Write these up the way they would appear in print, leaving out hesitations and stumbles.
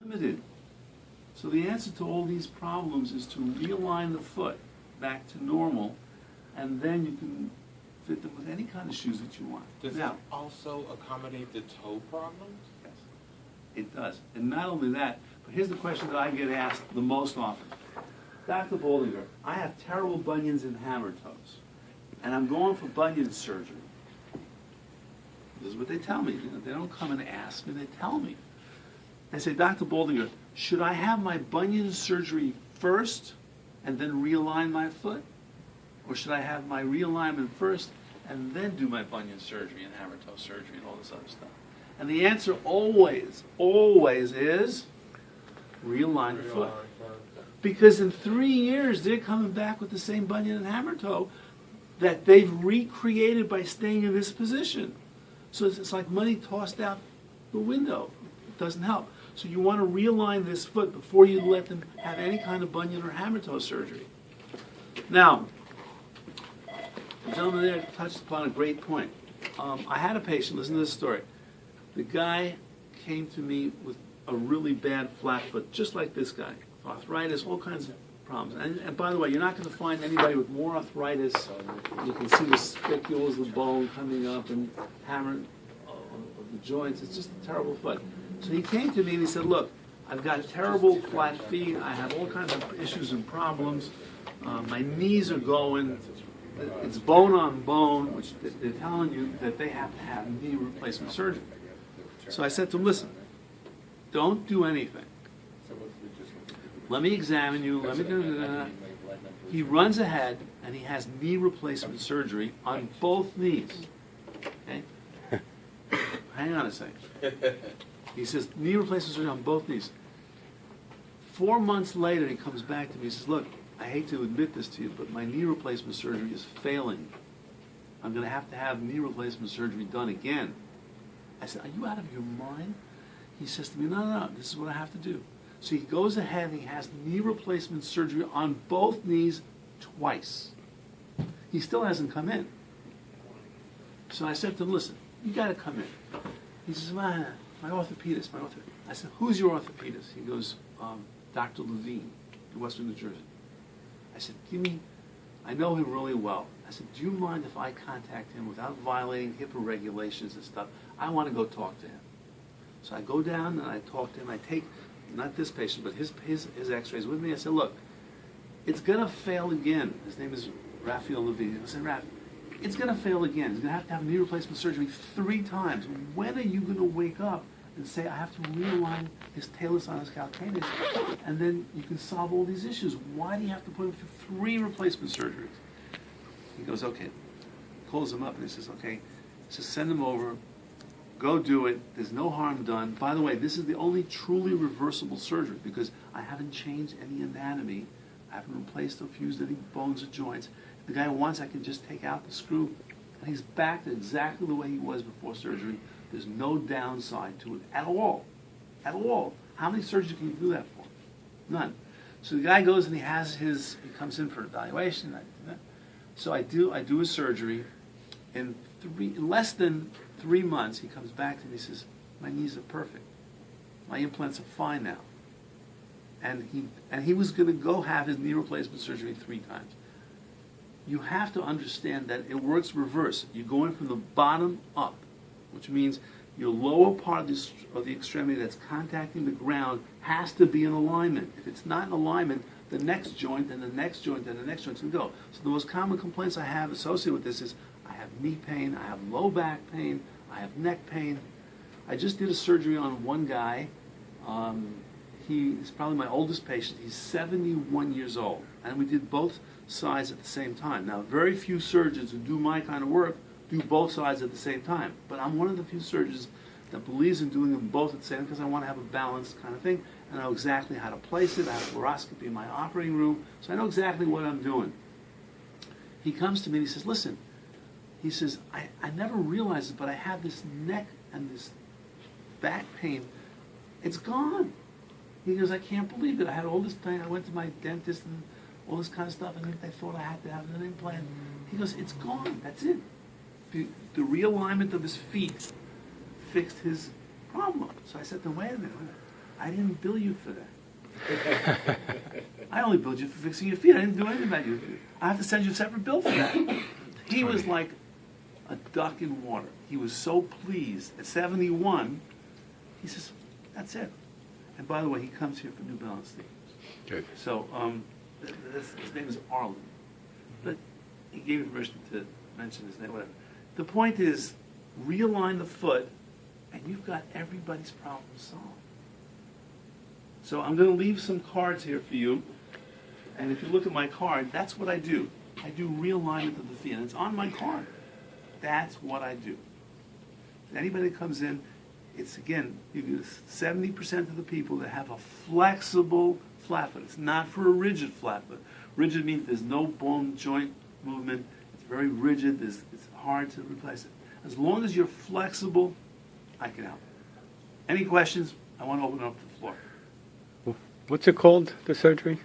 limited. So the answer to all these problems is to realign the foot back to normal, and then you can fit them with any kind of shoes that you want. Does Now, that also accommodate the toe problems? yes, it does. And not only that, but here's the question that I get asked the most often. Dr. Baldinger, I have terrible bunions and hammer toes, and I'm going for bunion surgery. This is what they tell me. They don't come and ask me, they tell me. They say, Dr. Baldinger, should I have my bunion surgery first and then realign my foot? Or should I have my realignment first and then do my bunion surgery and hammer toe surgery and all this other stuff? And the answer always, always is realign the foot. Because in 3 years, they're coming back with the same bunion and hammer toe that they've recreated by staying in this position. So it's like money tossed out the window. It doesn't help. So you want to realign this foot before you let them have any kind of bunion or hammer toe surgery. Now, the gentleman there touched upon a great point. I had a patient, listen to this story. The guy came to me with a really bad flat foot, just like this guy. Arthritis, all kinds of problems. And by the way, you're not going to find anybody with more arthritis. You can see the spicules, the bone coming up and hammer of the joints. It's just a terrible foot. So he came to me and he said, look, I've got terrible flat feet. I have all kinds of issues and problems. My knees are going. It's bone on bone, which they're telling you that they have to have knee replacement surgery. So I said to him, listen, don't do anything. Let me examine you. Let me do that. He runs ahead and he has knee replacement surgery on both knees. Okay? Hang on a second. He says, knee replacement surgery on both knees. 4 months later, he comes back to me. He says, look, I hate to admit this to you, but my knee replacement surgery is failing. I'm going to have knee replacement surgery done again. I said, are you out of your mind? He says to me, no, this is what I have to do. So he goes ahead and he has knee replacement surgery on both knees twice. He still hasn't come in. So I said to him, listen, you got to come in. He says, my orthopedist, I said, who's your orthopedist? He goes, Dr. Levine in Western New Jersey. I said, I know him really well. I said, do you mind if I contact him without violating HIPAA regulations and stuff? I want to go talk to him. So I go down and I talk to him. I take, not this patient, but his x-rays with me. I said, look, it's going to fail again. His name is Raphael Levine. I said, Raph, it's going to fail again. He's going to have knee replacement surgery 3 times. When are you going to wake up and say, I have to realign his talus on his calcaneus, and then you can solve all these issues? Why do you have to put him through 3 replacement surgeries? He goes, okay. Calls him up and he says, okay, so send him over. Go do it. There's no harm done. By the way, this is the only truly reversible surgery because I haven't changed any anatomy. I haven't replaced or fused any bones or joints. If the guy wants, I can just take out the screw, and he's back to exactly the way he was before surgery. There's no downside to it at all. At all. How many surgeries can you do that for? None. So the guy goes and he comes in for an evaluation. So I do a surgery. In less than 3 months, he comes back to me and he says, my knees are perfect. My implants are fine now. And he was going to go have his knee replacement surgery 3 times. You have to understand that it works reverse. You're going from the bottom up, which means your lower part of the extremity that's contacting the ground has to be in alignment. If it's not in alignment, the next joint and the next joint and the next joint can go. So the most common complaints I have associated with this is I have knee pain, I have low back pain, I have neck pain. I just did a surgery on one guy. He's probably my oldest patient. He's 71 years old. And we did both sides at the same time. Now, very few surgeons who do my kind of work do both sides at the same time. But I'm one of the few surgeons that believes in doing them both at the same time because I want to have a balanced kind of thing. And I know exactly how to place it. I have fluoroscopy in my operating room. So I know exactly what I'm doing. He comes to me and he says, listen, he says, I never realized it, but I have this neck and this back pain. It's gone. He goes, I can't believe it. I had all this pain. I went to my dentist and all this kind of stuff, and they thought I had to have an implant. He goes, it's gone. That's it. The realignment of his feet fixed his problem. So I said to him, wait a minute. I didn't bill you for that. I only billed you for fixing your feet. I didn't do anything about you. I have to send you a separate bill for that. He was like a duck in water. He was so pleased. At 71, he says, that's it. And by the way, he comes here for New Balance sneakers. Good. So his name is Arlen. But he gave me permission to mention his name, whatever. The point is, realign the foot, and you've got everybody's problem solved. So I'm going to leave some cards here for you. And if you look at my card, that's what I do. I do realignment of the feet, and it's on my card. That's what I do. Anybody that comes in, it's again, 70% of the people that have a flexible flat foot. It's not for a rigid flat foot. Rigid means there's no bone joint movement. It's very rigid. It's hard to replace it. As long as you're flexible, I can help. Any questions? I want to open it up to the floor. What's it called, the surgery?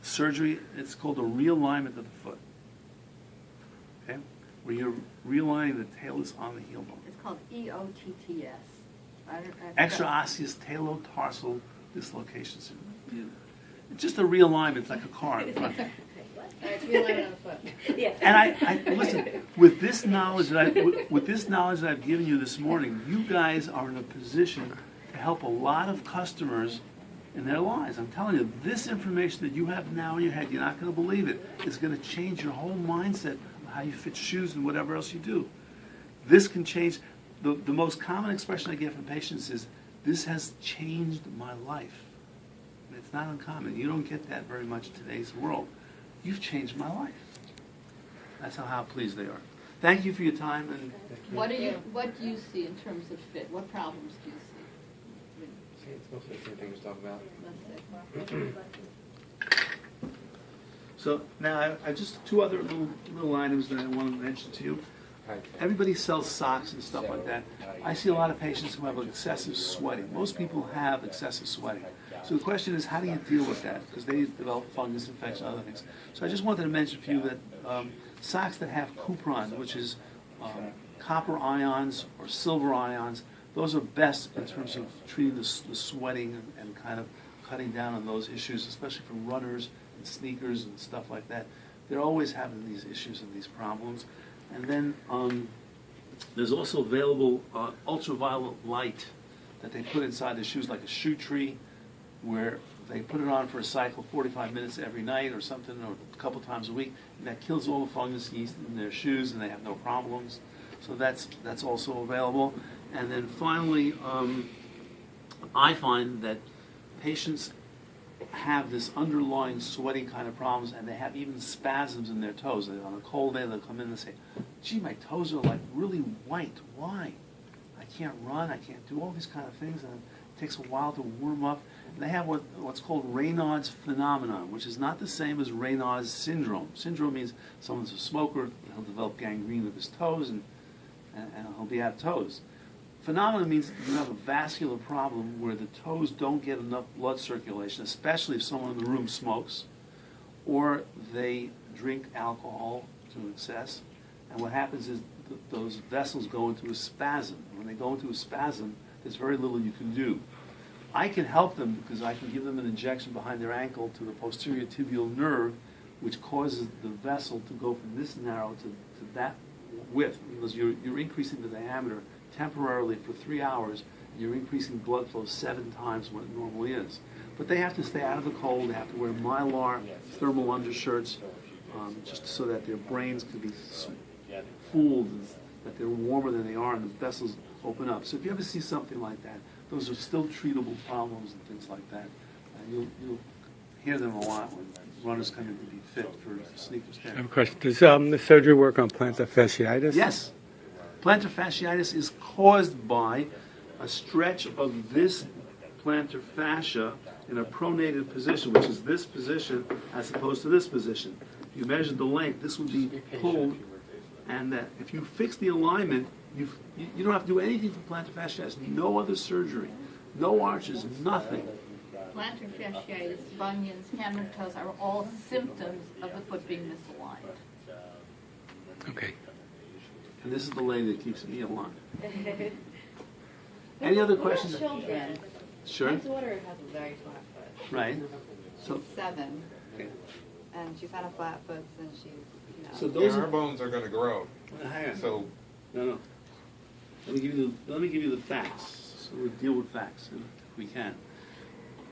Surgery, it's called a realignment of the foot. Okay? Where you're realigning the talus on the heel bone. It's called EOTTS. Extraosseous talotarsal dislocation syndrome. It's just a realignment, it's like a car in front. It's realignment of the foot. Yeah. And I listen, with this knowledge that I've given you this morning, you guys are in a position to help a lot of customers in their lives. I'm telling you, this information that you have now in your head, you're not going to believe it. It's going to change your whole mindset of how you fit shoes and whatever else you do. This can change. The most common expression I get from patients is, this has changed my life. And it's not uncommon. You don't get that very much in today's world. You've changed my life. That's how pleased they are. Thank you for your time. And What do you see in terms of fit? What problems do you see? It's mostly the same thing we're talking about. so now I just two other little items that I want to mention to you. Everybody sells socks and stuff like that. I see a lot of patients who have excessive sweating. Most people have excessive sweating. So the question is, how do you deal with that? Because they develop fungus infection, other things. So I just wanted to mention for you that socks that have cupron, which is copper ions or silver ions, those are best in terms of treating the sweating and kind of cutting down on those issues, especially for runners and sneakers and stuff like that. They're always having these issues and these problems. And then there's also available ultraviolet light that they put inside the shoes, like a shoe tree, where they put it on for a cycle, 45 minutes every night or something, or a couple times a week, and that kills all the fungus yeast in their shoes, and they have no problems. So that's also available. And then finally, I find that patients have this underlying sweating kind of problems, and they have even spasms in their toes. On a cold day, they'll come in and say, gee, my toes are like really white. Why? I can't run, I can't do all these kind of things, and it takes a while to warm up. And they have what's called Raynaud's phenomenon, which is not the same as Raynaud's syndrome. Syndrome means someone's a smoker, he'll develop gangrene of his toes, and he'll be out of toes. Phenomenon means you have a vascular problem where the toes don't get enough blood circulation, especially if someone in the room smokes, or they drink alcohol to excess. And what happens is those vessels go into a spasm. When they go into a spasm, there's very little you can do. I can help them because I can give them an injection behind their ankle to the posterior tibial nerve, which causes the vessel to go from this narrow to that width, because you're increasing the diameter temporarily for 3 hours, and you're increasing blood flow 7 times what it normally is. But they have to stay out of the cold. They have to wear Mylar thermal undershirts, just so that their brains can be fooled that they're warmer than they are, and the vessels open up. So if you ever see something like that, those are still treatable problems and things like that. You'll hear them a lot when runners come in to be fit for sneakers. I have a question. Does the surgery work on plantar fasciitis? Yes. Plantar fasciitis is caused by a stretch of this plantar fascia in a pronated position, which is this position as opposed to this position. If you measure the length, this would be pulled, and that if you fix the alignment, you don't have to do anything for plantar fasciitis. No other surgery, no arches, nothing. Plantar fasciitis, bunions, hammer toes are all symptoms of the foot being misaligned. Okay. And this is the lady that keeps me aligned. Any other questions? Children, Sure. My daughter has a very flat foot. Right. So, She's 7, and she's had a flat foot since she's, so Yeah, those her are. bones are gonna grow, Hang on. so No. Let me give you the facts. So we'll deal with facts if we can.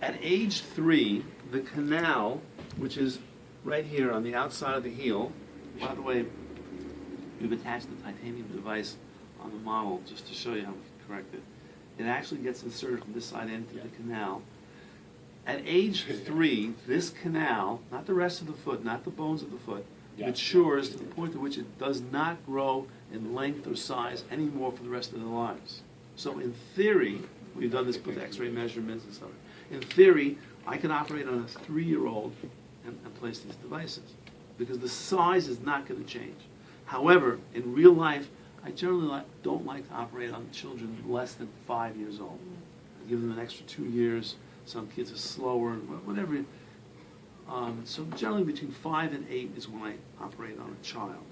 At age 3, the canal, which is right here on the outside of the heel, by the way, we've attached the titanium device on the model just to show you how we can correct it. It actually gets inserted from this side into the canal. At age 3, this canal, not the rest of the foot, not the bones of the foot, matures to the point at which it does not grow in length or size anymore for the rest of their lives. So in theory, we've done this with x-ray measurements and stuff. In theory, I can operate on a 3-year-old and place these devices because the size is not going to change. However, in real life, I generally don't like to operate on children less than 5 years old. I give them an extra 2 years. Some kids are slower, whatever. So generally between 5 and 8 is when I operate on a child.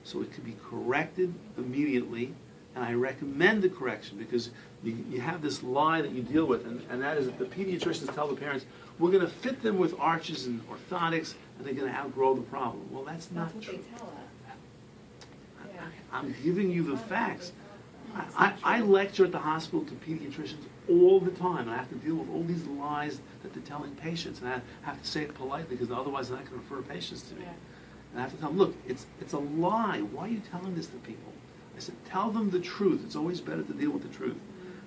So it can be corrected immediately, and I recommend the correction because you have this lie that you deal with, and that is that the pediatricians tell the parents, we're going to fit them with arches and orthotics, and they're going to outgrow the problem. Well, that's not what true. they tell us. Yeah. I'm giving you the facts. I lecture at the hospital to pediatricians all the time. I have to deal with all these lies that they're telling patients, and I have to say it politely because otherwise they're not going to refer patients to me. Yeah. And I have to tell them, look, it's a lie. Why are you telling this to people? I said, tell them the truth. It's always better to deal with the truth.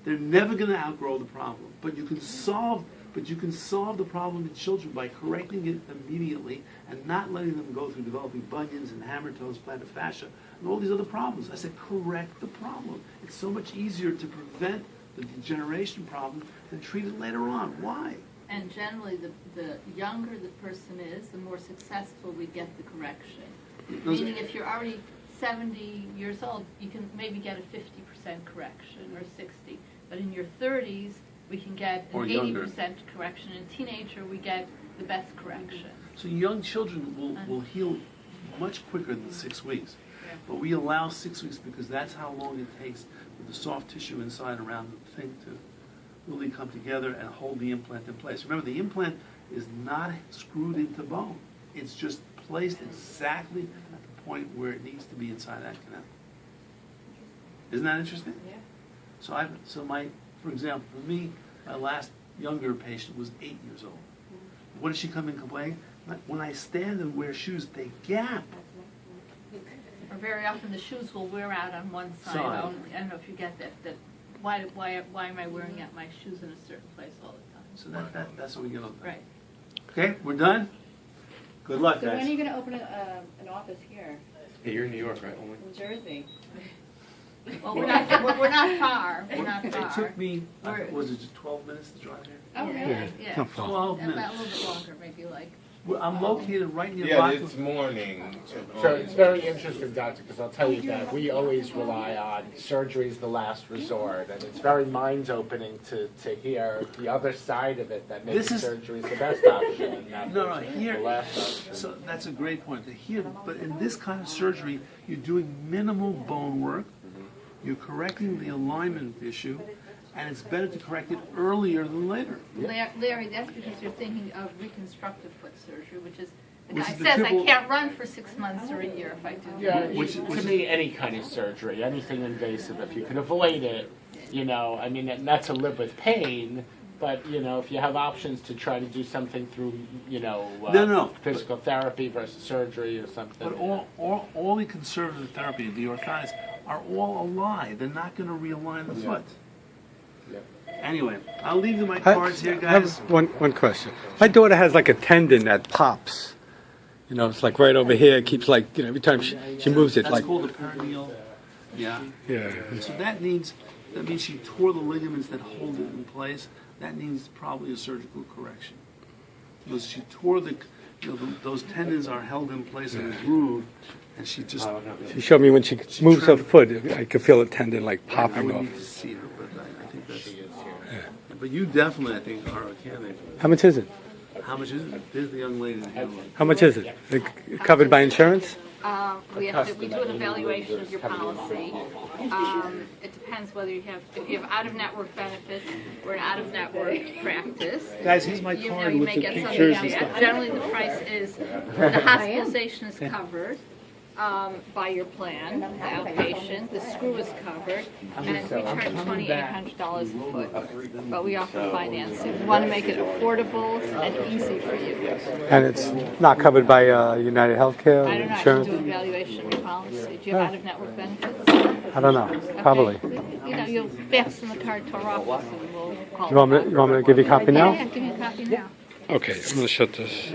They're never going to outgrow the problem, but you can solve the problem in children by correcting it immediately and not letting them go through developing bunions and hammer toes, plantar fascia, and all these other problems. I said, correct the problem. It's so much easier to prevent the degeneration problem than treat it later on. Why? And generally, the younger the person is, the more successful we get the correction. Those- Meaning if you're already 70 years old, you can maybe get a 50% correction or 60. But in your 30s, we can get Or an younger. 80% correction. In teenager, we get the best correction. So young children will heal much quicker than 6 weeks. But we allow 6 weeks because that's how long it takes for the soft tissue inside around the thing to really come together and hold the implant in place. Remember, the implant is not screwed into bone. It's just placed exactly at the point where it needs to be inside that canal. Isn't that interesting? Yeah. For example, for me, my last younger patient was 8 years old. What did she come in complaining? When I stand and wear shoes, they gap. Or very often the shoes will wear out on one side Side. only. I don't know if you get that why am I wearing out my shoes in a certain place all the time? So that's what we get on. Right. Okay, we're done? Good luck, So when are guys. you going to open an office here Hey, you're in New York, right? Only. in Jersey? Well, we're not far. We're not It far. took me, We're- was it just 12 minutes to drive here? Oh, Yeah, really? yeah. Not far. 12 About a minutes. little bit longer, maybe like. I'm located right near yeah, Rockland. it's morning. So it's very interesting, Doctor, because I'll tell you that we always rely on surgery as the last resort, and it's very mind-opening to hear the other side of it, that maybe This is- surgery is the best option and not No, the here, last option. so that's a great point. Here, but in this kind of surgery, you're doing minimal bone work, you're correcting the alignment issue, and it's better to correct it earlier than later. Larry, that's because you're thinking of reconstructive foot surgery, which is, the Which guy is the says triple- I can't run for 6 months or a year if I do that. Yeah, Which- to which me, any kind of surgery, anything invasive, if you can avoid it, I mean, not to live with pain, but, if you have options to try to do something through, No. physical therapy versus surgery or something. But all the conservative therapy, the orthotics, are all a lie. They're not going to realign the foot. Yeah. Anyway, I'll leave you my I cards here, I have guys. one question. My daughter has like a tendon that pops. It's like right over here. It keeps like, every time she moves it, That's like, called a perineal. Yeah. yeah. So that means she tore the ligaments that hold it in place. That needs probably a surgical correction. Because she tore those tendons are held in place in a groove, and she just. She showed me when she moves her foot, I could feel a tendon like I popping would off. need to see her, but I think that's. But you definitely, I think, are a candidate. How much is it? How much is it? There's the young lady. How much is it? Covered by insurance? We do an evaluation of your policy. It depends whether if you have out-of-network benefits or an out-of-network practice. Guys, here's my You know, card you with may the get something pictures down and there. stuff. Generally, the price is, the hospitalization is covered by your plan, the outpatient, the screw is covered, and we charge $2,800 a foot. But we offer financing. We want to make it affordable and easy for you. And it's not covered by United Healthcare I don't know, I can insurance? do an evaluation of your policy. Do you have out-of-network benefits? I don't know, probably. Okay. You know, you'll fax in the card to our office and we'll call You want me to give you a copy Yeah, now? yeah, give me a copy now. Okay, I'm gonna shut this.